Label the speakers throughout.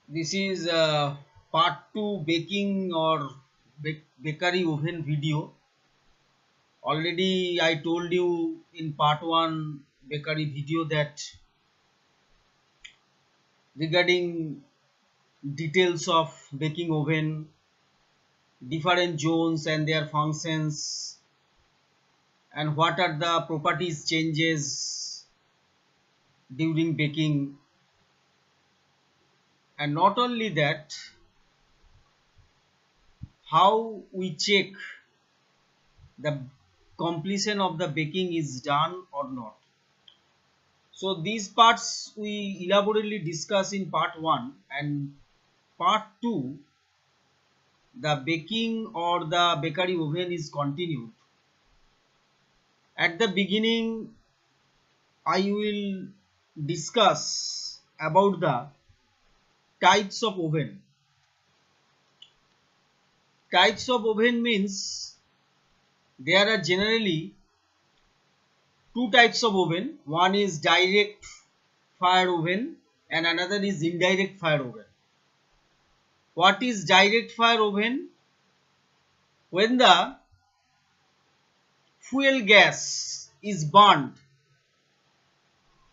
Speaker 1: This is part 2 baking or bakery oven video. Already I told you in part 1 bakery video that regarding details of baking oven, different zones and their functions, and what are the properties changes during baking. And not only that, how we check the completion of the baking is done or not. So these parts we elaborately discuss in part 1, and part 2 the baking or the bakery oven is continued. At the beginning I will discuss about the types of oven. Types of oven means there are generally two types of oven. One is direct fire oven and another is indirect fire oven. What is direct fire oven? When the fuel gas is burned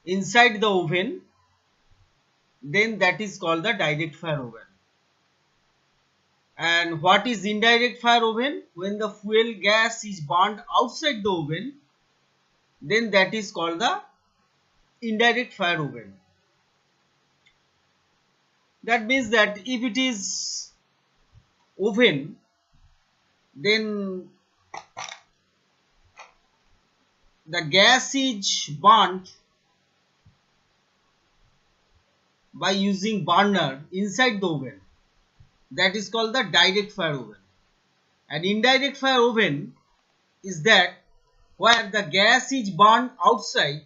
Speaker 1: inside the oven, then that is called the direct fire oven. And what is indirect fire oven? When the fuel gas is burned outside the oven, then that is called the indirect fire oven. That means that if it is oven, then the gas is burnt by using burner inside the oven. That is called the direct fire oven. And indirect fire oven is that where the gas is burned outside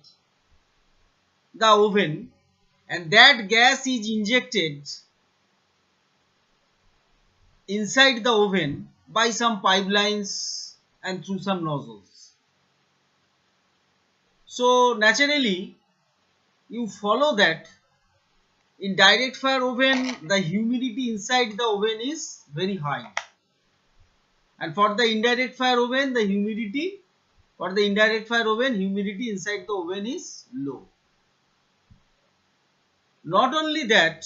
Speaker 1: the oven and that gas is injected inside the oven by some pipelines and through some nozzles. So naturally you follow that in direct fire oven the humidity inside the oven is very high, and for the indirect fire oven humidity inside the oven is low. Not only that,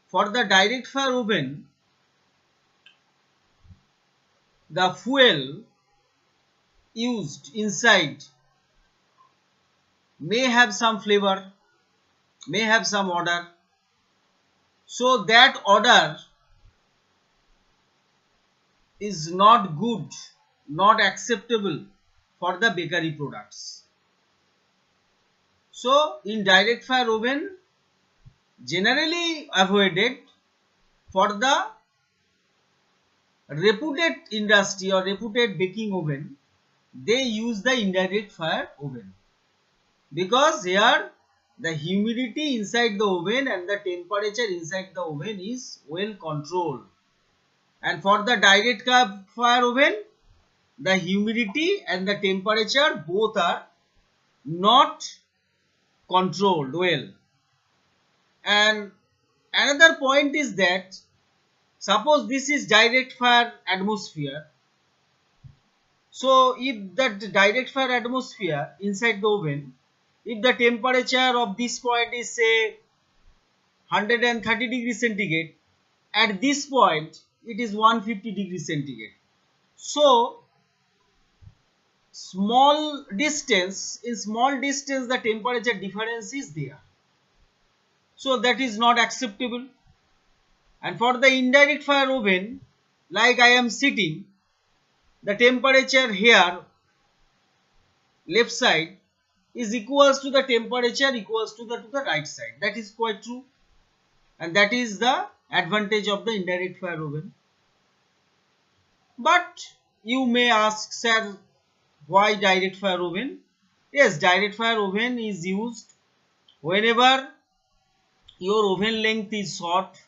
Speaker 1: for the direct fire oven the fuel used inside may have some flavor, may have some odor. So that odor is not good, not acceptable for the bakery products. So in direct fire oven generally avoided. For the reputed industry or reputed baking oven, they use the indirect fire oven, because here the humidity inside the oven and the temperature inside the oven is well controlled. And for the direct fire oven, the humidity and the temperature both are not controlled well. And another point is that suppose this is direct fire atmosphere. So if that direct fire atmosphere inside the oven, if the temperature of this point is say 130 degrees centigrade, at this point it is 150 degrees centigrade. So in small distance the temperature difference is there. So that is not acceptable. And for the indirect fire oven, like I am sitting, the temperature here left side is equals to the temperature equals to the right side. That is quite true, and that is the advantage of the indirect fire oven. But you may ask, sir, why direct fire oven? Yes, direct fire oven is used whenever your oven length is short,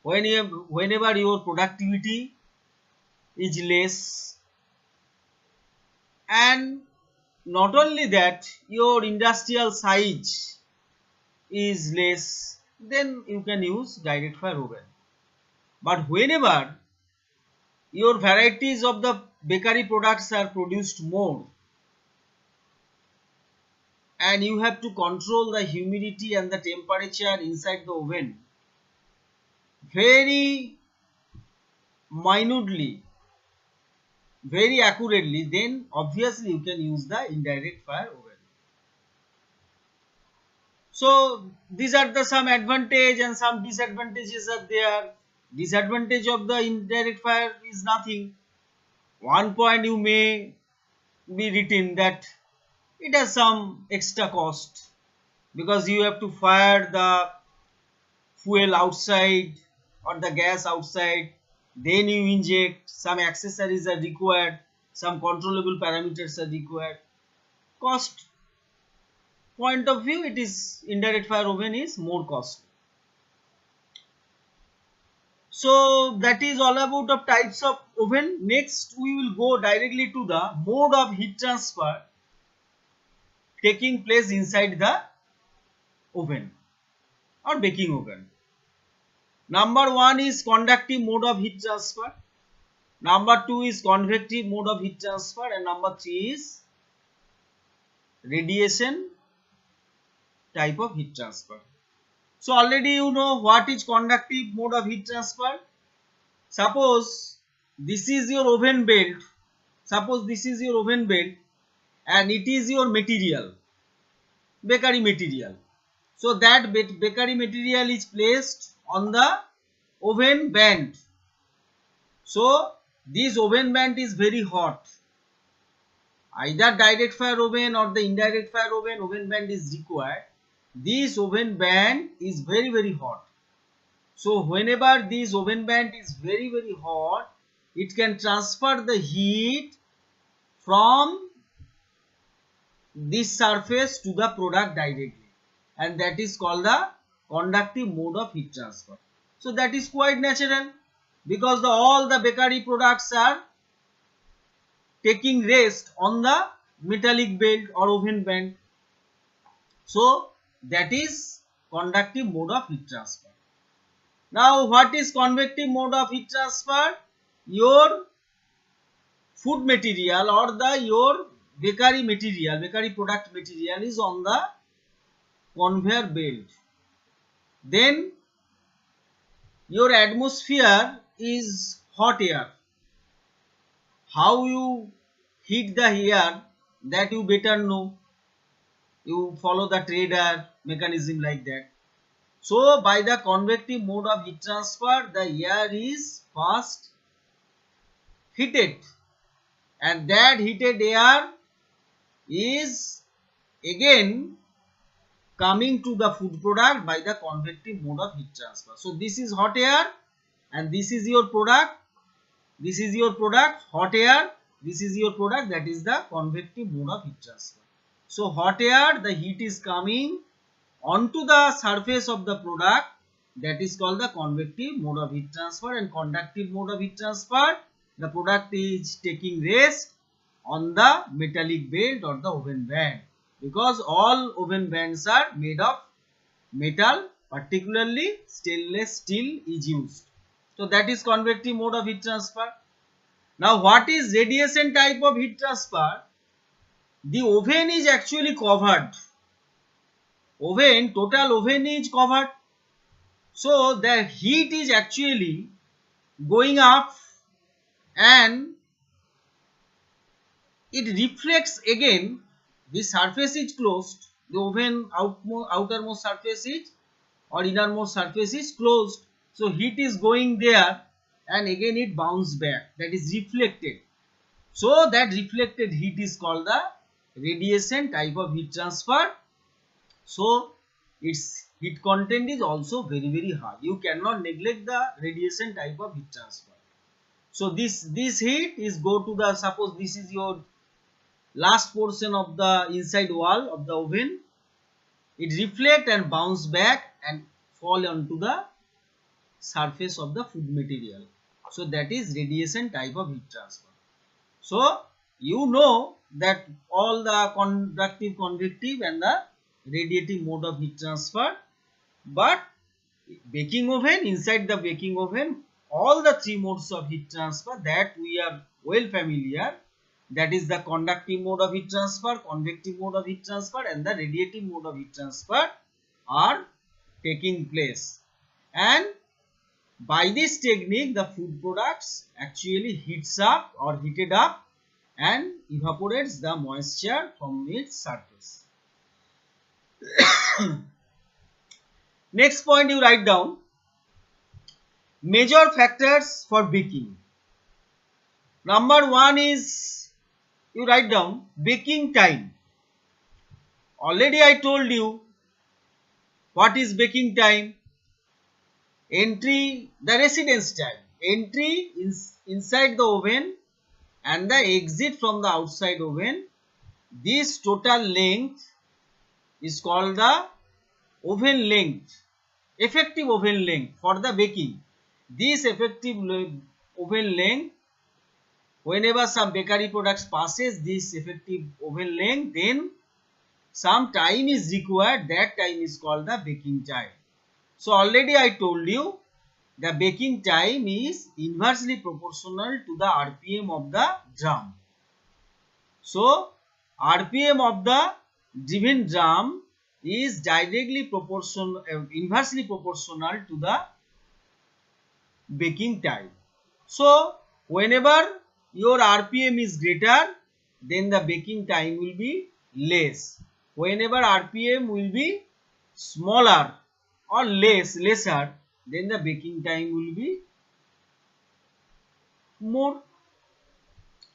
Speaker 1: whenever your productivity is less, and not only that, your industrial size is less, then you can use direct fire oven. But whenever your varieties of the bakery products are produced more and you have to control the humidity and the temperature inside the oven very minutely, very accurately, then obviously you can use the indirect fire oven. So these are the some advantage and some disadvantages are there. Disadvantage of the indirect fire is nothing. One point you may be written that it has some extra cost because you have to fire the fuel outside or the gas outside, then you inject, some accessories are required, some controllable parameters are required. Cost point of view, it is indirect fire oven is more costly. So that is all about of types of oven. Next we will go directly to the mode of heat transfer taking place inside the oven or baking oven. Number 1 is conductive mode of heat transfer. Number 2 is convective mode of heat transfer, and number 3 is radiation type of heat transfer. So already you know what is conductive mode of heat transfer. Suppose this is your oven belt. Suppose this is your oven belt and it is your material, bakery material. So that bakery material is placed on the oven band. So this oven band is very hot. Either direct fire oven or the indirect fire oven band is required. This oven band is very hot. So whenever this oven band is very hot, it can transfer the heat from this surface to the product directly, and that is called the conductive mode of heat transfer. So that is quite natural because all the bakery products are taking rest on the metallic belt or oven band. So that is conductive mode of heat transfer. Now what is convective mode of heat transfer? Your food material or your bakery material, bakery product material is on the conveyor belt. Then your atmosphere is hot air. How you heat the air, that you better know. You follow the Trader mechanism like that. So by the convective mode of heat transfer, the air is first heated, and that heated air is again coming to the food product by the convective mode of heat transfer. So this is hot air and this is your product. This is your product, hot air. This is your product, that is the convective mode of heat transfer. So hot air, the heat is coming onto the surface of the product, that is called the convective mode of heat transfer. And conductive mode of heat transfer, the product is taking rest on the metallic belt or the oven band, because all oven bands are made of metal, particularly stainless steel is used. So that is convective mode of heat transfer. Now what is radiation type of heat transfer? The oven is actually covered. Total oven is covered. So the heat is actually going up and it reflects again. The surface is closed. The oven outermost surface is or innermost surface is closed. So heat is going there and again it bounces back. That is reflected. So that reflected heat is called the radiation type of heat transfer. So its heat content is also very high. You cannot neglect the radiation type of heat transfer. So this heat is go to the, suppose this is your last portion of the inside wall of the oven. It reflect and bounce back and fall onto the surface of the food material. So that is radiation type of heat transfer. So you know that all the conductive, convective and the radiative mode of heat transfer, but baking oven, inside the baking oven, all the three modes of heat transfer that we are well familiar, that is the conductive mode of heat transfer, convective mode of heat transfer and the radiative mode of heat transfer are taking place. And by this technique, the food products actually heats up or heated up and evaporates the moisture from its surface. Next point you write down, major factors for baking. Number one is, you write down baking time. Already I told you what is baking time. Entry, the residence time. Entry is inside the oven and the exit from the outside oven. This total length is called the oven length, effective oven length for the baking. This effective oven length, whenever some bakery products passes this effective oven length, then some time is required, that time is called the baking time. So already I told you the baking time is inversely proportional to the RPM of the drum. So RPM of the driven drum is directly proportional, inversely proportional to the baking time. So whenever your RPM is greater, then the baking time will be less. Whenever RPM will be smaller or lesser, then the baking time will be more.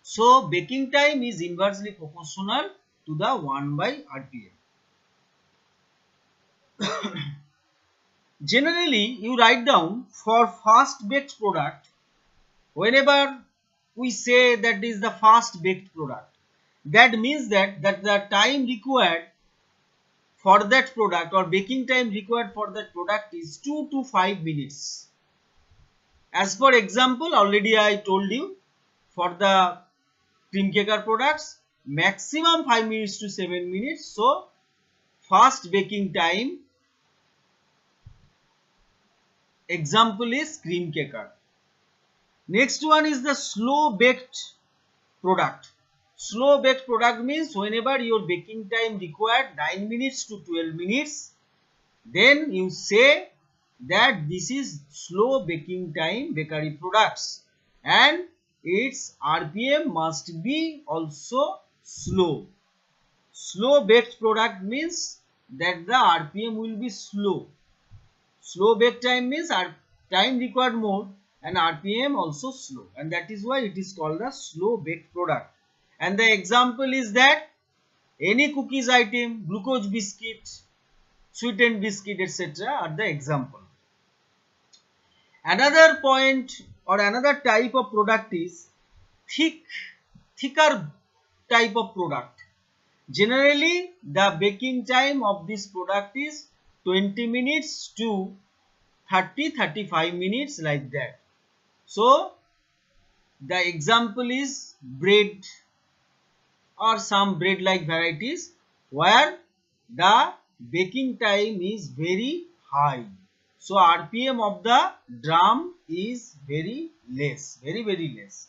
Speaker 1: So baking time is inversely proportional to the 1 by RPM. Generally, you write down for fast baked product, whenever we say that is the fast baked product, that means that the time required for that product or baking time required for that product is 2 to 5 minutes. As for example, already I told you, for the cream cracker products, maximum 5 minutes to 7 minutes. So fast baking time example is cream cracker. Next one is the slow baked product. Slow baked product means whenever your baking time required 9 minutes to 12 minutes, then you say that this is slow baking time bakery products and its RPM must be also slow. Slow baked product means that the RPM will be slow. Slow bake time means time required more and RPM also slow, and that is why it is called a slow baked product. And the example is that any cookies item, glucose biscuit, sweetened biscuit, etc. are the example. Another point or another type of product is thicker type of product. Generally, the baking time of this product is 20 minutes to 30-35 minutes, like that. So the example is bread or some bread like varieties where the baking time is very high. So RPM of the drum is very less, very less.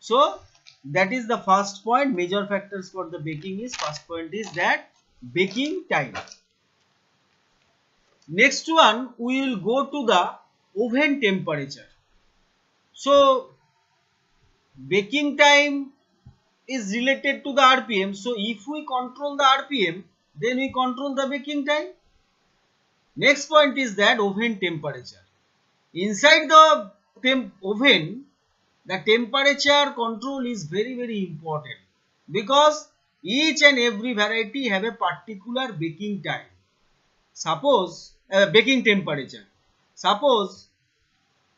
Speaker 1: So that is the first point. Major factors for the baking is, first point is that baking time. Next one, we will go to the oven temperature. So baking time is related to the RPM. So if we control the RPM, then we control the baking time. Next point is that oven temperature. Inside the oven, the temperature control is very important, because each and every variety have a particular baking time. Suppose baking temperature. Suppose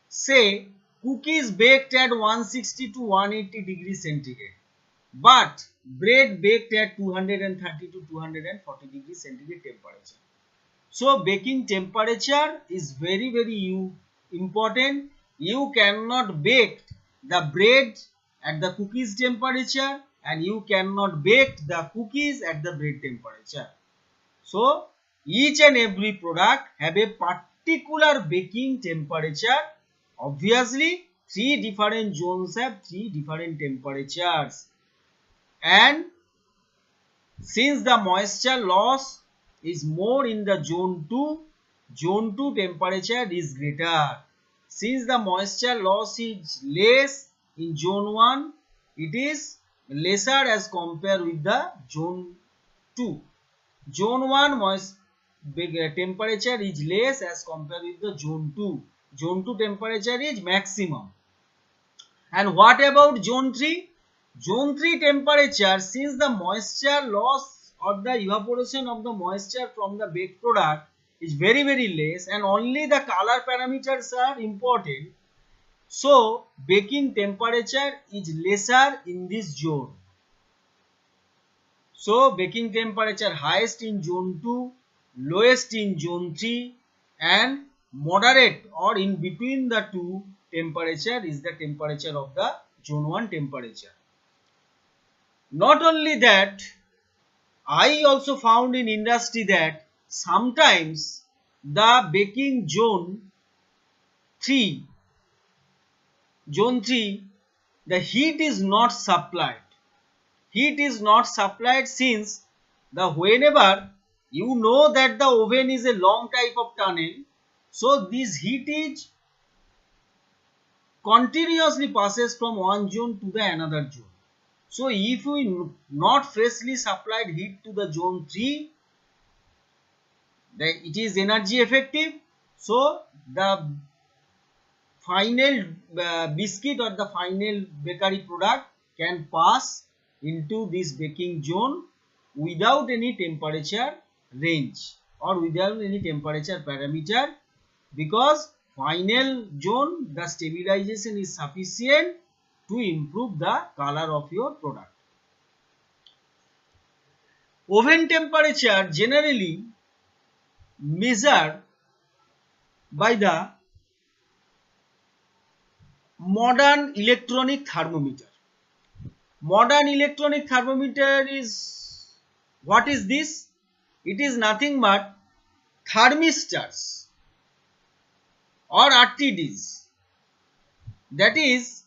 Speaker 1: say cookies baked at 160 to 180 degrees centigrade, but bread baked at 230 to 240 degrees centigrade temperature. So baking temperature is very important. You cannot bake the bread at the cookies temperature and you cannot bake the cookies at the bread temperature. So each and every product have a particular baking temperature. Obviously, three different zones have three different temperatures, and since the moisture loss is more in the zone 2 temperature is greater. Since the moisture loss is less in zone 1, it is lesser as compared with the zone 2. Zone 1 temperature is less as compared with the zone 2. Zone 2 temperature is maximum. And what about zone 3? Zone 3 temperature, since the moisture loss or the evaporation of the moisture from the baked product is very less, and only the color parameters are important, so baking temperature is lesser in this zone. So baking temperature highest in zone 2, lowest in zone 3, and moderate or in between the two temperature is the temperature of the zone 1 temperature. Not only that, I also found in industry that sometimes the baking zone 3, the heat is not supplied. Heat is not supplied since the whenever you know that the oven is a long type of tunnel, so this heat is continuously passes from one zone to the another zone. So if we not freshly supplied heat to the zone 3, it is energy effective. So the final biscuit or the final bakery product can pass into this baking zone without any temperature range or without any temperature parameter, because final zone the stabilization is sufficient to improve the color of your product. Oven temperature generally measured by the modern electronic thermometer. Modern electronic thermometer is, what is this? It is nothing but thermistors or RTDs. That is,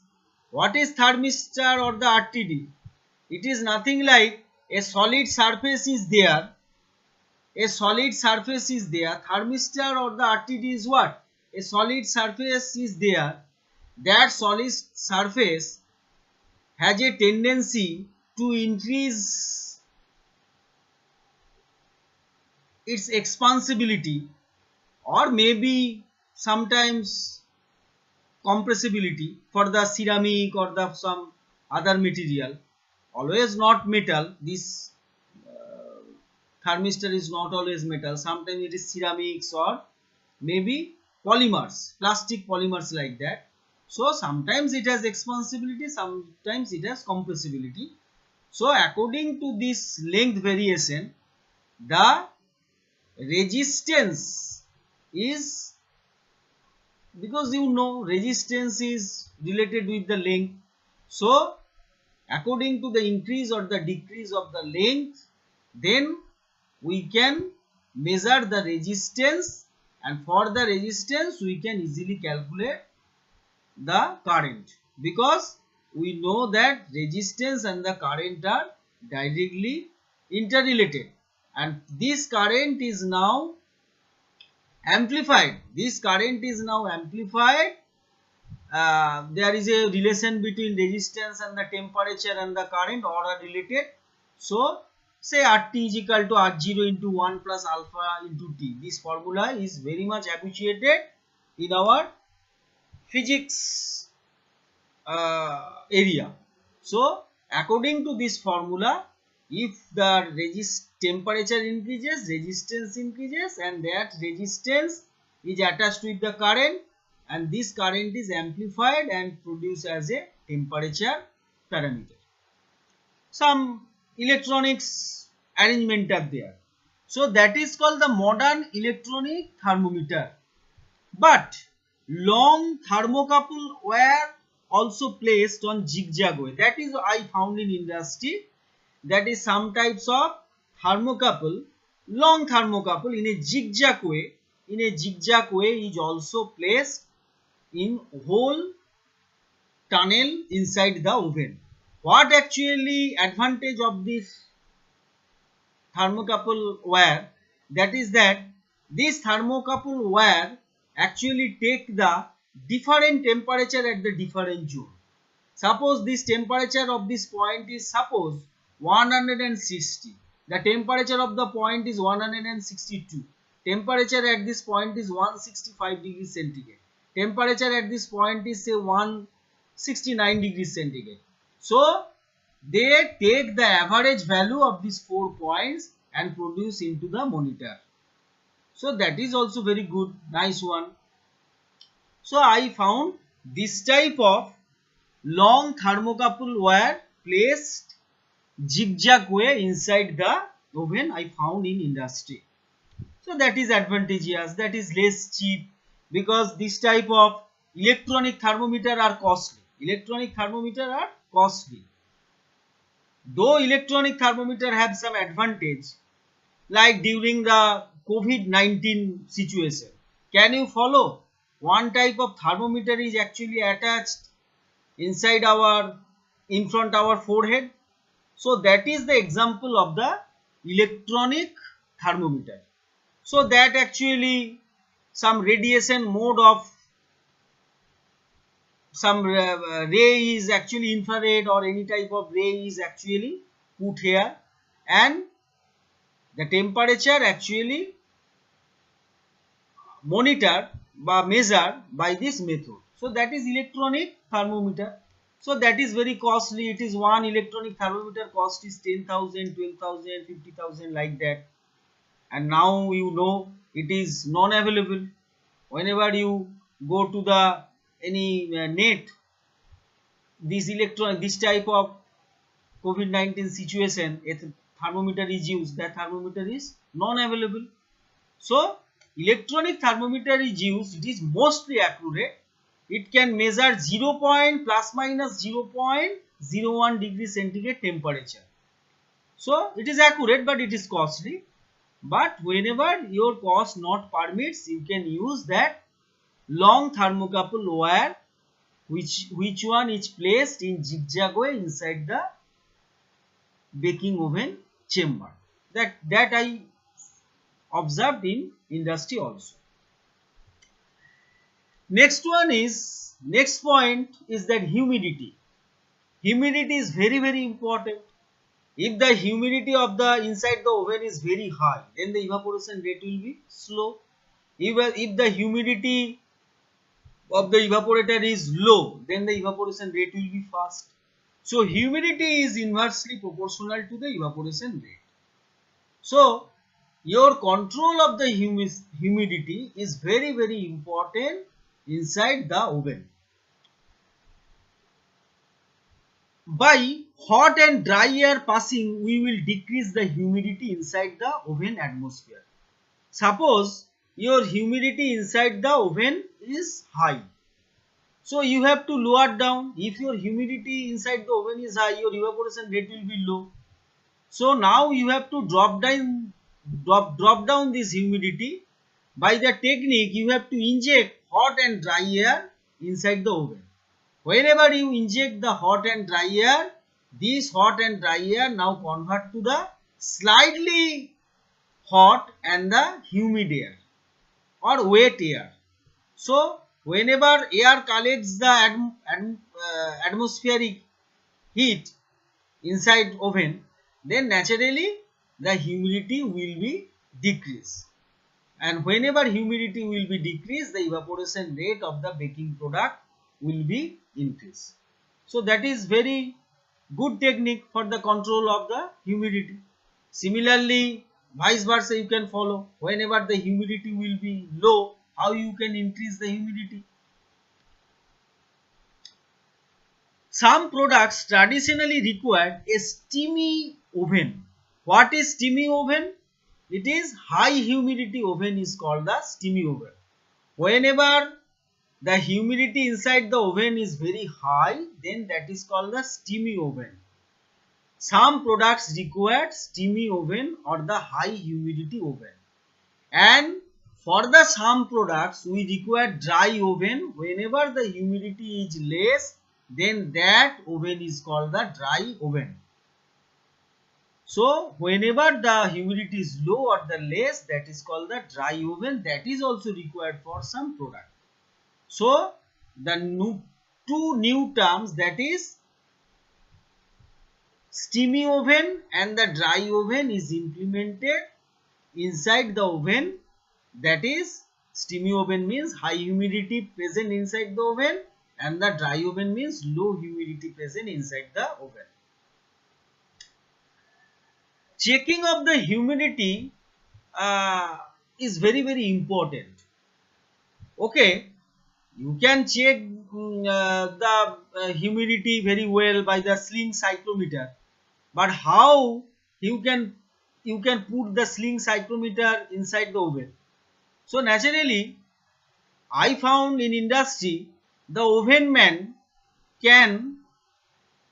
Speaker 1: what is thermistor or the RTD? It is nothing like a solid surface is there. A solid surface is there. Thermistor or the RTD is what? A solid surface is there. That solid surface has a tendency to increase its expansibility or maybe sometimes compressibility for the ceramic or the some other material. Always not metal. This thermistor is not always metal. Sometimes it is ceramics or maybe polymers, plastic polymers like that. So sometimes it has expansibility, sometimes it has compressibility. So according to this length variation, the resistance is, because you know resistance is related with the length. So according to the increase or the decrease of the length, then we can measure the resistance, and for the resistance we can easily calculate the current, because we know that resistance and the current are directly interrelated, and this current is now amplified. This current is now amplified. There is a relation between resistance and the temperature and the current, or are related. So say RT is equal to R0 into 1 plus alpha into T. This formula is very much appreciated in our physics area. So according to this formula, if the temperature increases, resistance increases, and that resistance is attached with the current, and this current is amplified and produced as a temperature parameter. Some electronics arrangement are there. So that is called the modern electronic thermometer. But long thermocouple were also placed on zigzag way. That is I found in industry. That is some types of thermocouple, long thermocouple in a zigzag way in a zigzag way is also placed in whole tunnel inside the oven. What actually advantage of this thermocouple wire? That is that this thermocouple wire actually take the different temperature at the different zone. Suppose this temperature of this point is suppose 160. The temperature of the point is 162. Temperature at this point is 165 degrees centigrade. Temperature at this point is say 169 degrees centigrade. So they take the average value of these 4 points and produce into the monitor. So that is also very good, nice one. So I found this type of long thermocouple wire placed zigzag way inside the oven I found in industry. So that is advantageous, that is less cheap, because this type of electronic thermometer are costly. Electronic thermometer are costly. Though electronic thermometer have some advantage, like during the COVID-19 situation, can you follow? One type of thermometer is actually attached inside our, in front our forehead. So that is the example of the electronic thermometer. So that actually some radiation mode of some ray is actually infrared or any type of ray is actually put here, and the temperature actually monitor by measure by this method. So that is electronic thermometer. So that is very costly. It is one electronic thermometer cost is 10,000, 12,000, 50,000 like that. And now you know it is non-available. Whenever you go to the any net, this type of COVID-19 situation, a thermometer is used. That thermometer is non-available. So electronic thermometer is used. It is mostly accurate. It can measure 0. Plus minus 0.01 degree centigrade temperature. So it is accurate, but it is costly. But whenever your cost not permits, you can use that long thermocouple wire, which one is placed in zigzag way inside the baking oven chamber. That I observed in industry also. Next point is that humidity. Humidity is very important. If the humidity of the inside the oven is very high, then the evaporation rate will be slow. If the humidity of the evaporator is low, then the evaporation rate will be fast. So humidity is inversely proportional to the evaporation rate. So your control of the humidity is very important inside the oven. By hot and dry air passing, we will decrease the humidity inside the oven atmosphere. Suppose your humidity inside the oven is high, so you have to lower down. If your humidity inside the oven is high, your evaporation rate will be low. So now you have to drop down this humidity. By the technique, you have to inject hot and dry air inside the oven. Whenever you inject the hot and dry air, this hot and dry air now convert to the slightly hot and the humid air or wet air. So whenever air collects the atmospheric heat inside oven, then naturally the humidity will be decreased. And whenever humidity will be decreased, the evaporation rate of the baking product will be increased. So that is very good technique for the control of the humidity. Similarly, vice versa you can follow. Whenever the humidity will be low, how you can increase the humidity? Some products traditionally required a steamy oven. What is steamy oven? It is high humidity oven is called the steamy oven. Whenever the humidity inside the oven is very high, then that is called the steamy oven. Some products require steamy oven or the high humidity oven. And For the some products we require dry oven. Whenever the humidity is less, then that oven is called the dry oven. So whenever the humidity is low or the less, that is called the dry oven. That is also required for some product. So the two new terms, that is steamy oven and the dry oven, is implemented inside the oven. That is, steamy oven means high humidity present inside the oven and the dry oven means low humidity present inside the oven. Checking of the humidity is very important. Okay, you can check the humidity very well by the sling cyclometer, but how you can put the sling cyclometer inside the oven? So naturally, I found in industry the oven man can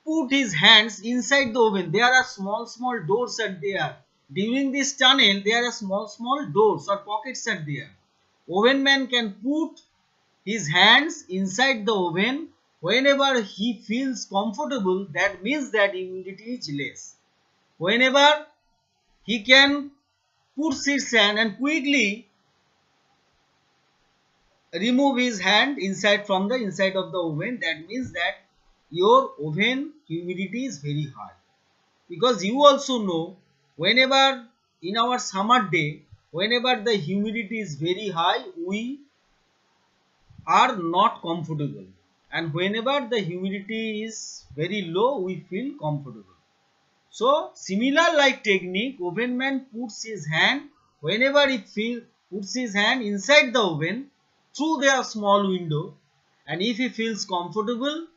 Speaker 1: put his hands inside the oven. There are small doors are there. During this tunnel, there are small doors or pockets are there. Oven man can put his hands inside the oven whenever he feels comfortable. That means that humidity is less. Whenever he can put his hand and quickly remove his hand inside from the inside of the oven, that means that your oven humidity is very high. Because you also know, whenever in our summer day, whenever the humidity is very high, we are not comfortable, and whenever the humidity is very low, we feel comfortable. So similar like technique, oven man puts his hand, whenever he puts his hand inside the oven through their small window, and if he feels comfortable,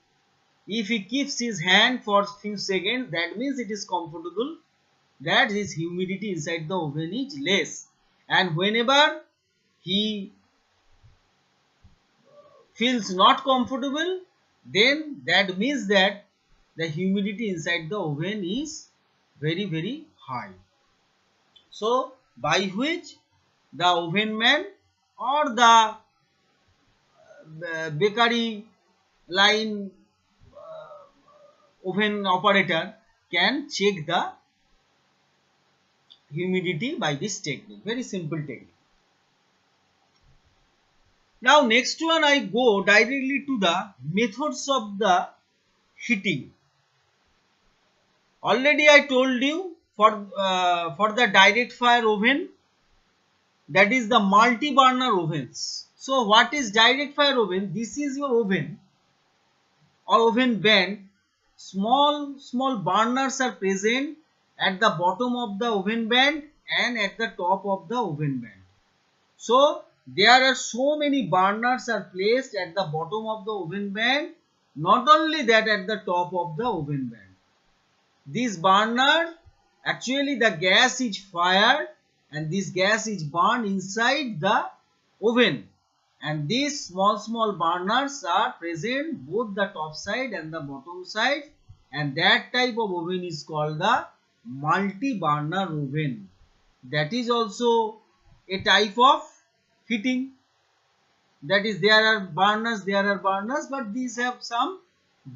Speaker 1: if he keeps his hand for few seconds, that means it is comfortable, that his humidity inside the oven is less. And whenever he feels not comfortable, then that means that the humidity inside the oven is very high. So by which the oven man or the bakery line oven operator can check the humidity by this technique. Very simple technique. Now next one, I go directly to the methods of the heating. Already I told you, for the direct fire oven, that is the multi burner ovens. So what is direct fire oven? This is your oven or oven band. Small burners are present at the bottom of the oven band and at the top of the oven band. So there are so many burners are placed at the bottom of the oven band. Not only that, at the top of the oven band. This burner, actually the gas is fired and this gas is burned inside the oven, and these small burners are present both the top side and the bottom side, and that type of oven is called the multi burner oven. That is also a type of heating. That is, there are burners, but these have some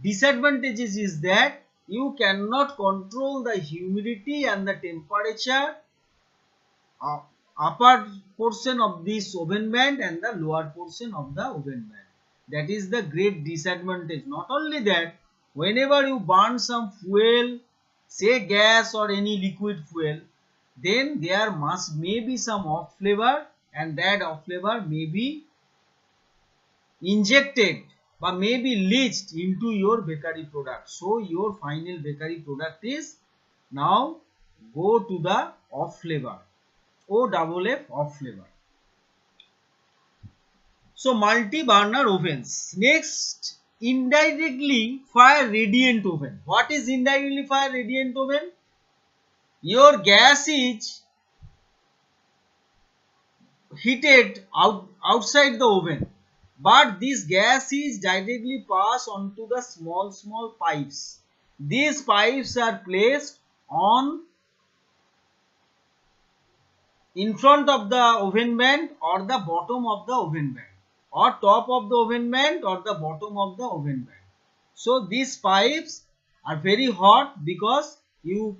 Speaker 1: disadvantages, is that you cannot control the humidity and the temperature of upper portion of this oven band and the lower portion of the oven band. That is the great disadvantage. Not only that, whenever you burn some fuel, say gas or any liquid fuel, then there may be some off flavor, and that off flavor may be injected or may be leached into your bakery product. So your final bakery product is now go to the off flavor, OFF, off flavor. So multi burner ovens. Next, indirectly fire radiant oven. What is indirectly fire radiant oven? Your gas is heated outside the oven, but this gas is directly passed onto the small pipes. These pipes are placed on in front of the oven vent or the bottom of the oven vent, or top of the oven vent or the bottom of the oven vent. So these pipes are very hot because you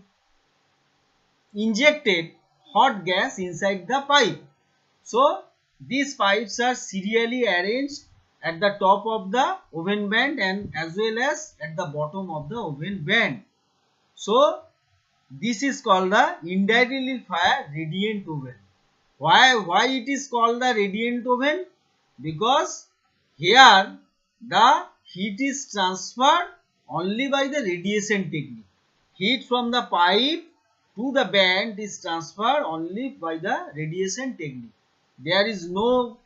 Speaker 1: injected hot gas inside the pipe. So these pipes are serially arranged at the top of the oven vent and as well as at the bottom of the oven vent. So this is called the indirectly fire radiant oven. Why it is called the radiant oven? Because here the heat is transferred only by the radiation technique. Heat from the pipe to the vent is transferred only by the radiation technique. There is no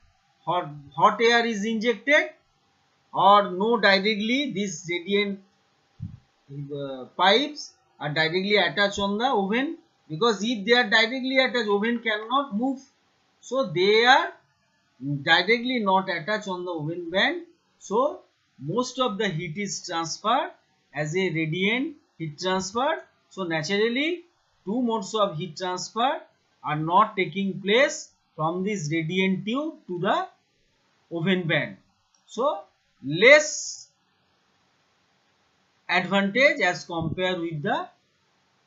Speaker 1: hot air is injected or no directly this radiant pipes are directly attached on the oven, because if they are directly attached, oven cannot move. So they are directly not attached on the oven vent. So most of the heat is transferred as a radiant heat transfer. So naturally two modes of heat transfer are not taking place from this radiant tube to the oven vent. So less advantage as compared with the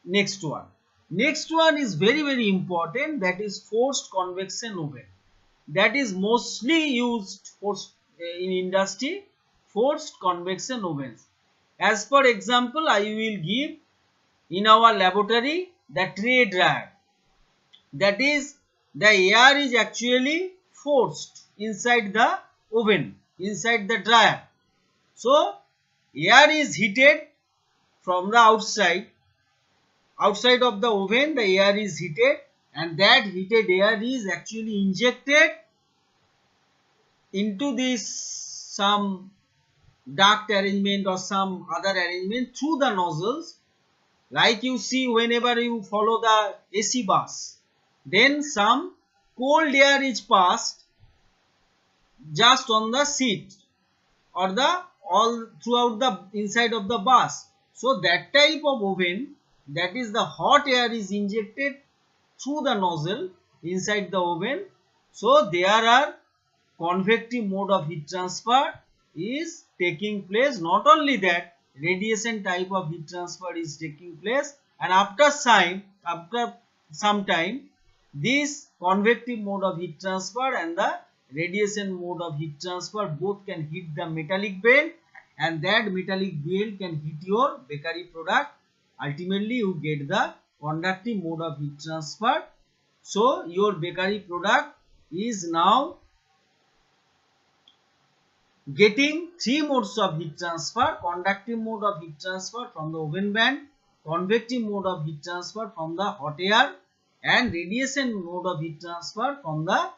Speaker 1: next one. Next one is very important, that is forced convection oven. That is mostly used for in industry, forced convection ovens. As per example, I will give in our laboratory the tray dryer. That is, the air is actually forced inside the oven, inside the dryer. So air is heated from the outside of the oven, the air is heated and that heated air is actually injected into this some duct arrangement or some other arrangement through the nozzles, like you see whenever you follow the AC bus, then some cold air is passed just on the seat or the all throughout the inside of the bus. So that type of oven, that is the hot air is injected through the nozzle inside the oven. So there are convective mode of heat transfer is taking place. Not only that, radiation type of heat transfer is taking place, and after some time this convective mode of heat transfer and the radiation mode of heat transfer both can hit the metallic belt, and that metallic belt can hit your bakery product. Ultimately you get the conductive mode of heat transfer. So your bakery product is now getting three modes of heat transfer: conductive mode of heat transfer from the oven vent, convective mode of heat transfer from the hot air, and radiation mode of heat transfer from the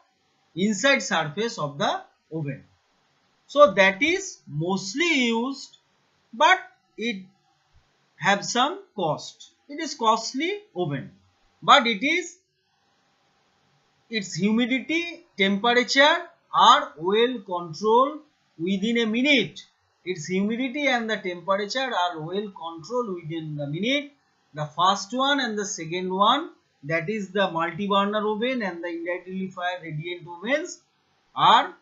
Speaker 1: inside surface of the oven. So that is mostly used, but it have some cost. It is costly oven, but its humidity, temperature are well controlled within a minute. Its humidity and the temperature are well controlled within the minute. The first one and the second one, that is the multi-burner oven and the indirectly fired radiant ovens, are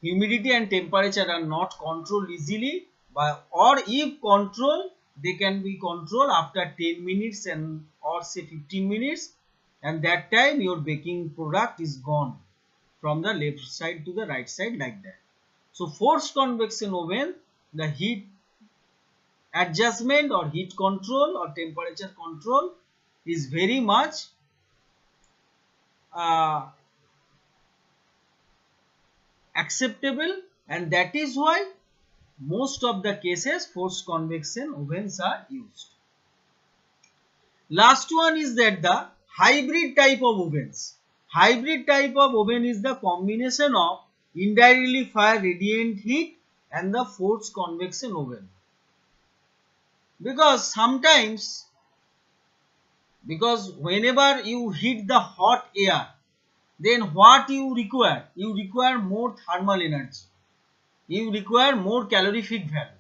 Speaker 1: humidity and temperature are not controlled easily, or if controlled, they can be controlled after 10 minutes and or say 15 minutes, and that time your baking product is gone from the left side to the right side, like that. So forced convection oven, the heat adjustment or heat control or temperature control is very much acceptable, and that is why most of the cases forced convection ovens are used. Last one is that the hybrid type of ovens. Hybrid type of oven is the combination of indirectly fired radiant heat and the forced convection oven. Because whenever you heat the hot air, then what you require? You require more thermal energy. You require more calorific value.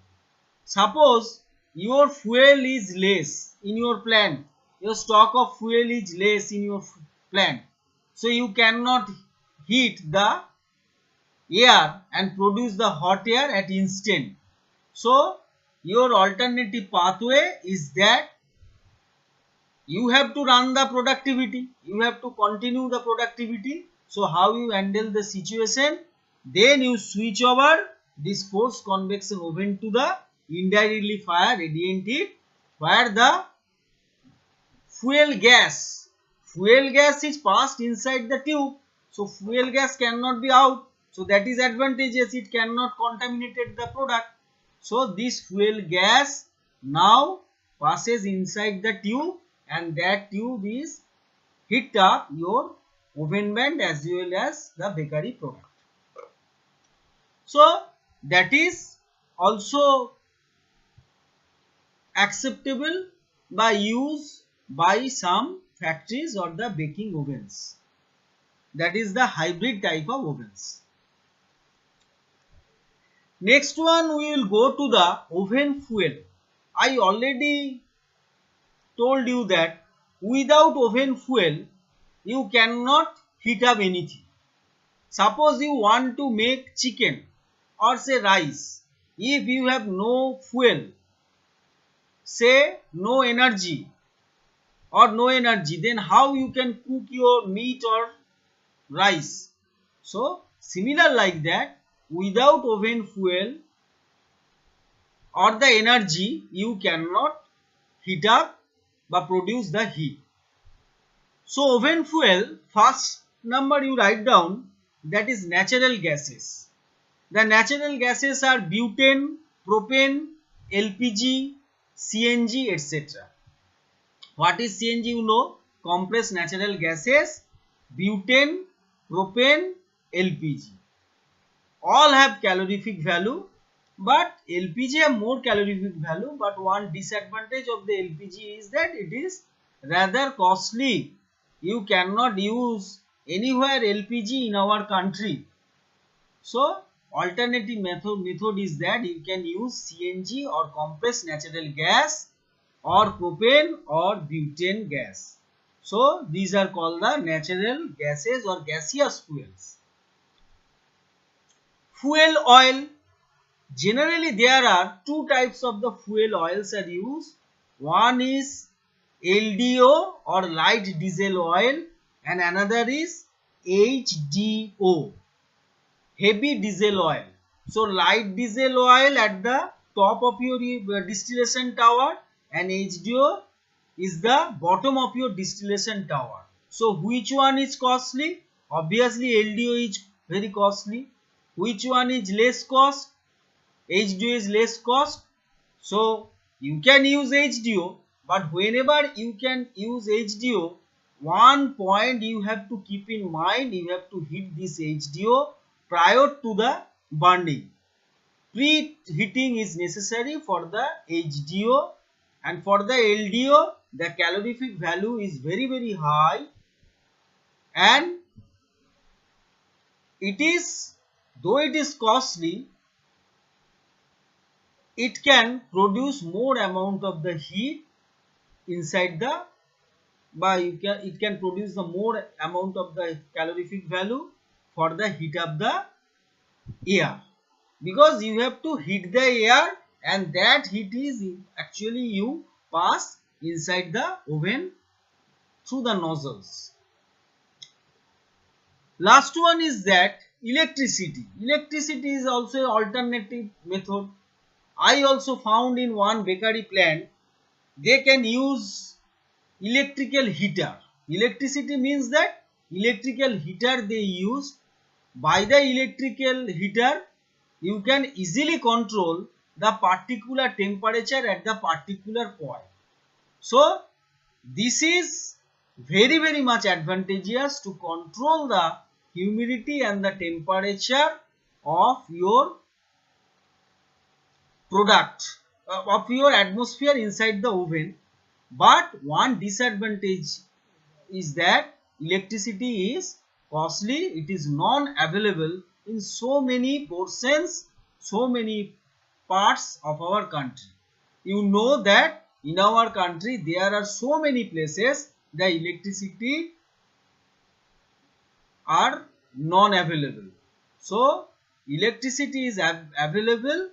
Speaker 1: Suppose your fuel is less in your plant, your stock of fuel is less in your plant. So you cannot heat the air and produce the hot air at instant. So your alternative pathway is that you have to run the productivity, you have to continue the productivity. So how you handle the situation? Then you switch over this forced convection oven to the indirectly fire radiant heat, where the fuel gas is passed inside the tube. So fuel gas cannot be out. So that is advantageous, it cannot contaminate the product. So this fuel gas now passes inside the tube, and that tube is heat up your oven band as well as the bakery product. So that is also acceptable by use by some factories or the baking ovens. That is the hybrid type of ovens. Next one, we will go to the oven fuel. I already told you that without oven fuel you cannot heat up anything. Suppose you want to make chicken or say rice, if you have no fuel, say no energy, then how you can cook your meat or rice? So similar like that, without oven fuel or the energy you cannot heat up or produce the heat. So oven fuel, first number you write down, that is natural gases. The natural gases are butane, propane, LPG, CNG, etc. What is CNG? You know, compressed natural gases, butane, propane, LPG. All have calorific value, but LPG have more calorific value, but one disadvantage of the LPG is that it is rather costly. You cannot use anywhere LPG in our country. So alternative method is that you can use CNG or compressed natural gas or propane or butane gas. So these are called the natural gases or gaseous fuels. Fuel oil. Generally there are two types of the fuel oils are used. One is LDO or light diesel oil, and another is HDO, heavy diesel oil. So light diesel oil at the top of your distillation tower, and HDO is the bottom of your distillation tower. So which one is costly? Obviously LDO is very costly. Which one is less cost? HDO is less cost. So you can use HDO, but whenever you can use HDO, one point you have to keep in mind, you have to heat this HDO prior to the burning. Preheating is necessary for the HDO, and for the LDO the calorific value is very high, and it is, though it is costly, it can produce more amount of the heat inside the, it can produce the more amount of the calorific value for the heat of the air, because you have to heat the air, and that heat is actually you pass inside the oven through the nozzles. Last one is that electricity. Electricity is also an alternative method. I also found in one bakery plant they can use electrical heater. Electricity means that electrical heater they use. By the electrical heater you can easily control the particular temperature at the particular point. So this is very much advantageous to control the humidity and the temperature of your product, of your atmosphere inside the oven. But one disadvantage is that electricity is costly, it is non-available in so many portions, so many parts of our country. You know that in our country there are so many places the electricity are non-available. So electricity is available,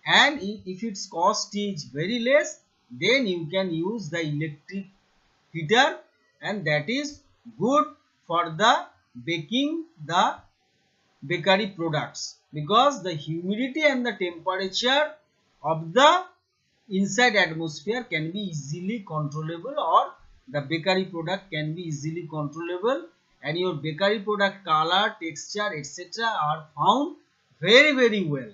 Speaker 1: and if its cost is very less, then you can use the electric heater, and that is good for the baking the bakery products, because the humidity and the temperature of the inside atmosphere can be easily controllable, or the bakery product can be easily controllable, and your bakery product color, texture, etc. are found very well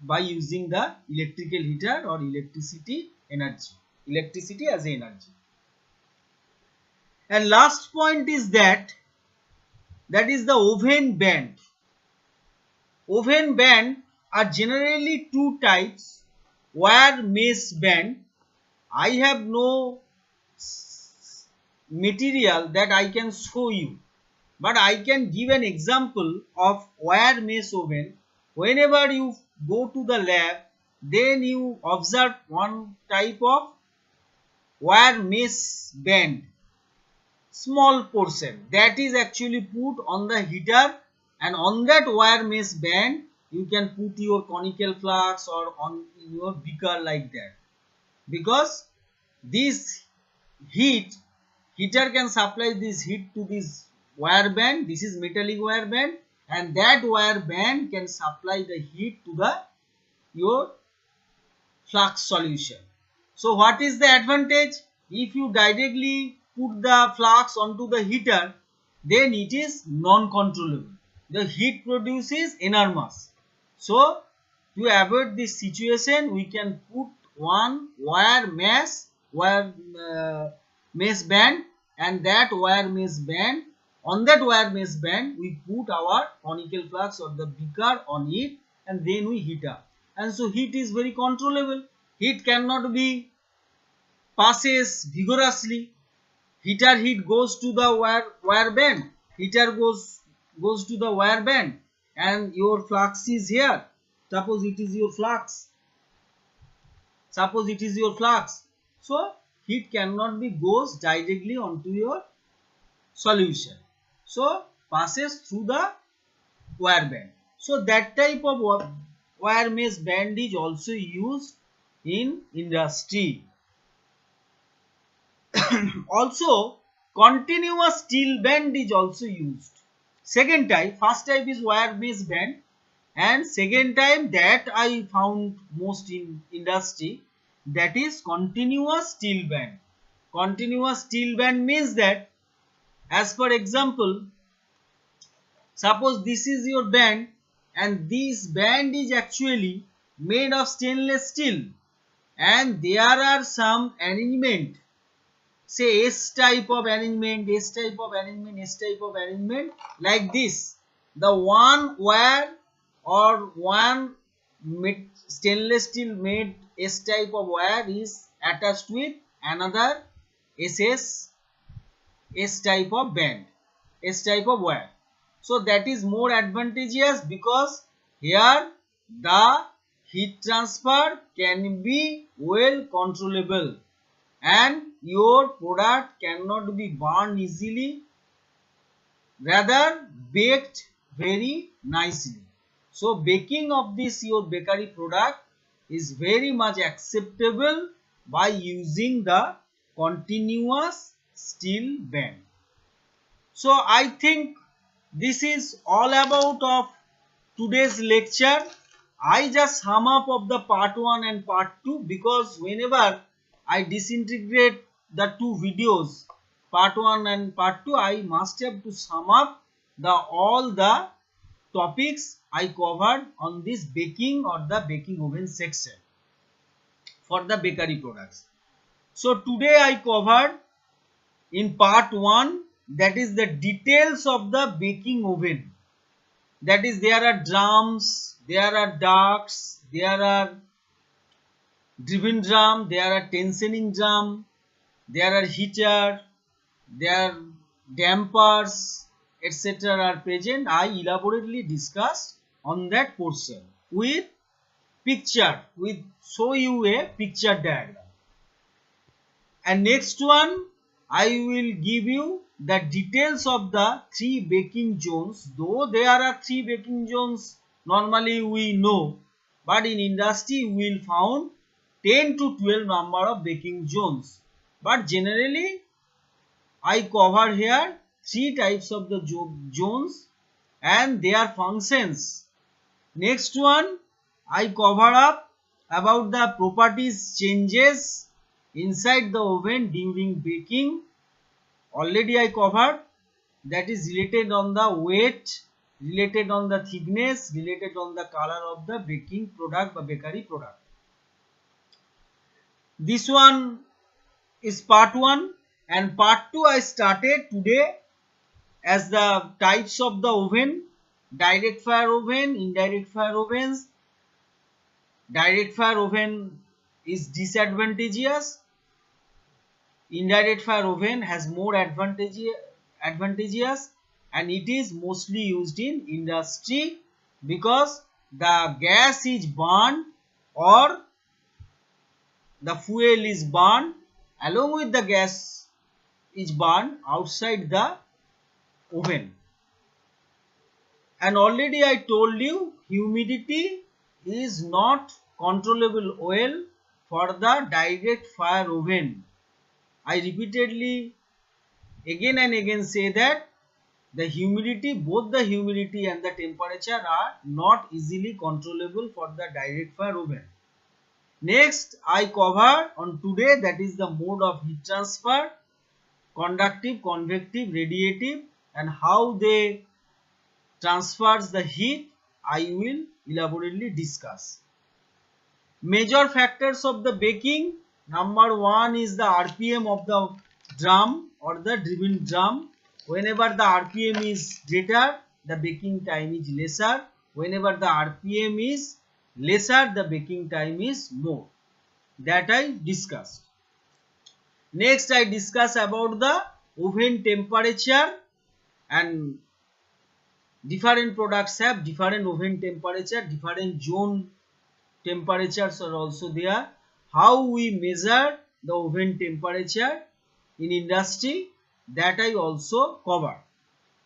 Speaker 1: by using the electrical heater or electricity as energy. And last point is that is the oven band. Oven band are generally two types: wire mesh band. I have no material that I can show you, but I can give an example of wire mesh oven. Whenever you go to the lab, then you observe one type of wire mesh band, small portion, that is actually put on the heater, and on that wire mesh band you can put your conical flask or on your beaker like that, because this heater can supply this heat to this wire band. This is metallic wire band, and that wire band can supply the heat to the your flux solution. So what is the advantage? If you directly put the flux onto the heater, then it is non-controllable. The heat produces enormous. So to avoid this situation, we can put one mesh band, and that wire mesh band, on that wire mesh band we put our conical flask or the beaker on it, and then we heat up. And so heat is very controllable. Heat cannot be passes vigorously. Heater heat goes to the wire band. Heater goes to the wire band, and your flux is here. Suppose it is your flux. So heat cannot be goes directly onto your solution. So passes through the wire band. So that type of wire mesh band is also used in industry. Also, continuous steel band is also used. Second type, first type is wire mesh band, and second type that I found most in industry, that is continuous steel band. Continuous steel band means that, as for example, suppose this is your band, and this band is actually made of stainless steel, and there are some arrangement, say S type of arrangement, like this. The one wire or one stainless steel made S type of wire is attached with another S type of band, S type of wire. So that is more advantageous, because here the heat transfer can be well controllable, and your product cannot be burned easily, rather baked very nicely. So baking of this your bakery product is very much acceptable by using the continuous steel band. So I think this is all about of today's lecture. I just sum up of the part 1 and part 2, because whenever I disintegrate the two videos, part 1 and part 2, I must have to sum up all the topics I covered on this baking or the baking oven section for the bakery products. So today I covered in part 1, that is the details of the baking oven. That is, there are drums, there are ducts, there are driven drum, there are tensioning drum, there are heater, there are dampers, etc. are present. I elaborately discussed on that portion with picture, with show you a picture diagram. And next one, I will give you the details of the 3 baking zones, though there are 3 baking zones normally we know, but in industry we will found 10 to 12 number of baking zones. But generally I cover here 3 types of the zones and their functions. Next one, I cover up about the properties changes inside the oven during baking. Already I covered, that is related on the weight, related on the thickness, related on the color of the baking product or bakery product. This one is part 1, and part 2 I started today as the types of the oven: direct fire oven, indirect fire ovens. Direct fire oven is disadvantageous. Indirect fire oven has more advantageous, and it is mostly used in industry because the gas is burned or the fuel is burned along with the gas is burned outside the oven. And already I told you humidity is not controllable well for the direct fire oven. I repeatedly again and again say that the humidity, both the humidity and the temperature are not easily controllable for the direct fire oven. Next I cover on today, that is the mode of heat transfer, conductive, convective, radiative, and how they transfers the heat I will elaborately discuss. Major factors of the baking: number 1 is the RPM of the drum or the driven drum. Whenever the RPM is greater, the baking time is lesser. Whenever the RPM is lesser, the baking time is more. That I discussed. Next I discuss about the oven temperature, and different products have different oven temperature, different zone temperatures are also there. How we measure the oven temperature in industry, that I also cover.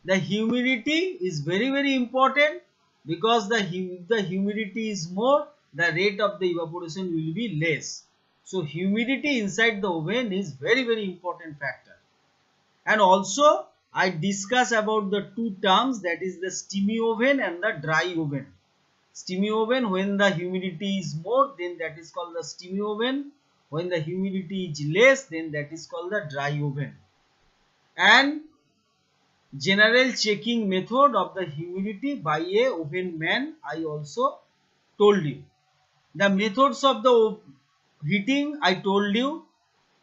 Speaker 1: The humidity is very important because the humidity is more, the rate of the evaporation will be less. So humidity inside the oven is very important factor. And also I discuss about the two terms, that is the steamy oven and the dry oven. Steamy oven, when the humidity is more, then that is called the steamy oven. When the humidity is less, then that is called the dry oven. And general checking method of the humidity by a oven man I also told you. The methods of the heating I told you: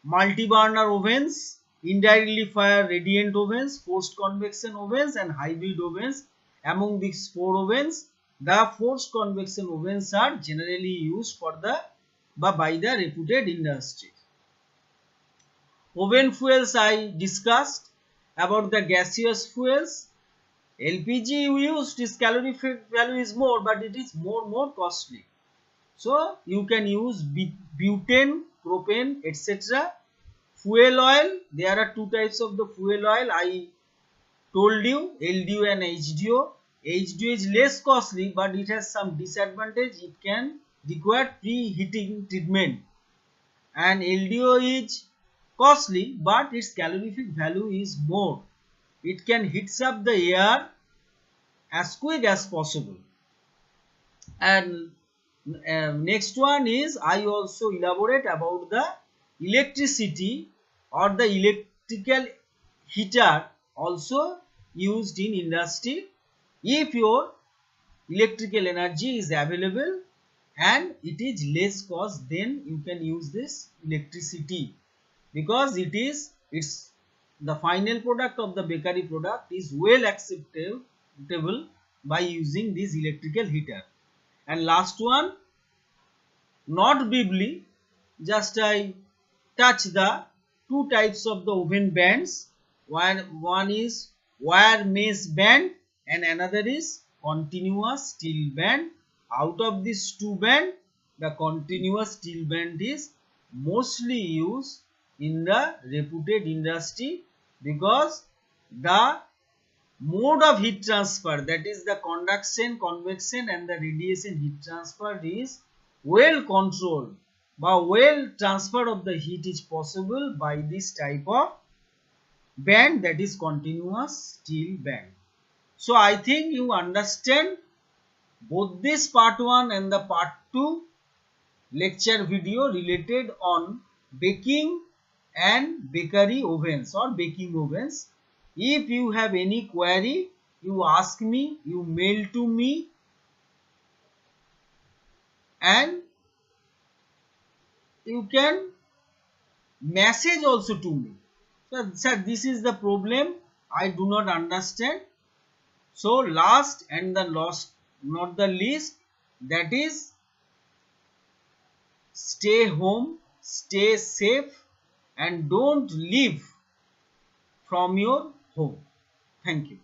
Speaker 1: multi-burner ovens, indirectly fire radiant ovens, forced convection ovens, and hybrid ovens. Among these 4 ovens, the forced convection ovens are generally used for the by the reputed industry. Oven fuels I discussed about the gaseous fuels. LPG used, its calorific value is more, but it is more costly. So you can use butane, propane, etc. Fuel oil, there are 2 types of the fuel oil I told you, LDO and HDO. HDO is less costly, but it has some disadvantage. It can require preheating treatment, and LDO is costly, but its calorific value is more. It can heat up the air as quick as possible. And next one is I also elaborate about the electricity or the electrical heater also used in industry. If your electrical energy is available and it is less cost, then you can use this electricity, because it's the final product of the bakery product is well acceptable by using this electrical heater. And last one, not briefly, just I touch the 2 types of the oven bands. One is wire mesh band and another is continuous steel band. Out of these 2 band, the continuous steel band is mostly used in the reputed industry because the mode of heat transfer, that is the conduction, convection and the radiation heat transfer is well controlled, but well transfer of the heat is possible by this type of band, that is continuous steel band. So I think you understand both this part 1 and the part 2 lecture video related on baking and bakery ovens or baking ovens. If you have any query, you ask me, you mail to me, and you can message also to me. So, sir, this is the problem I do not understand. So last and the last, not the least, that is stay home, stay safe and don't leave from your home. Thank you.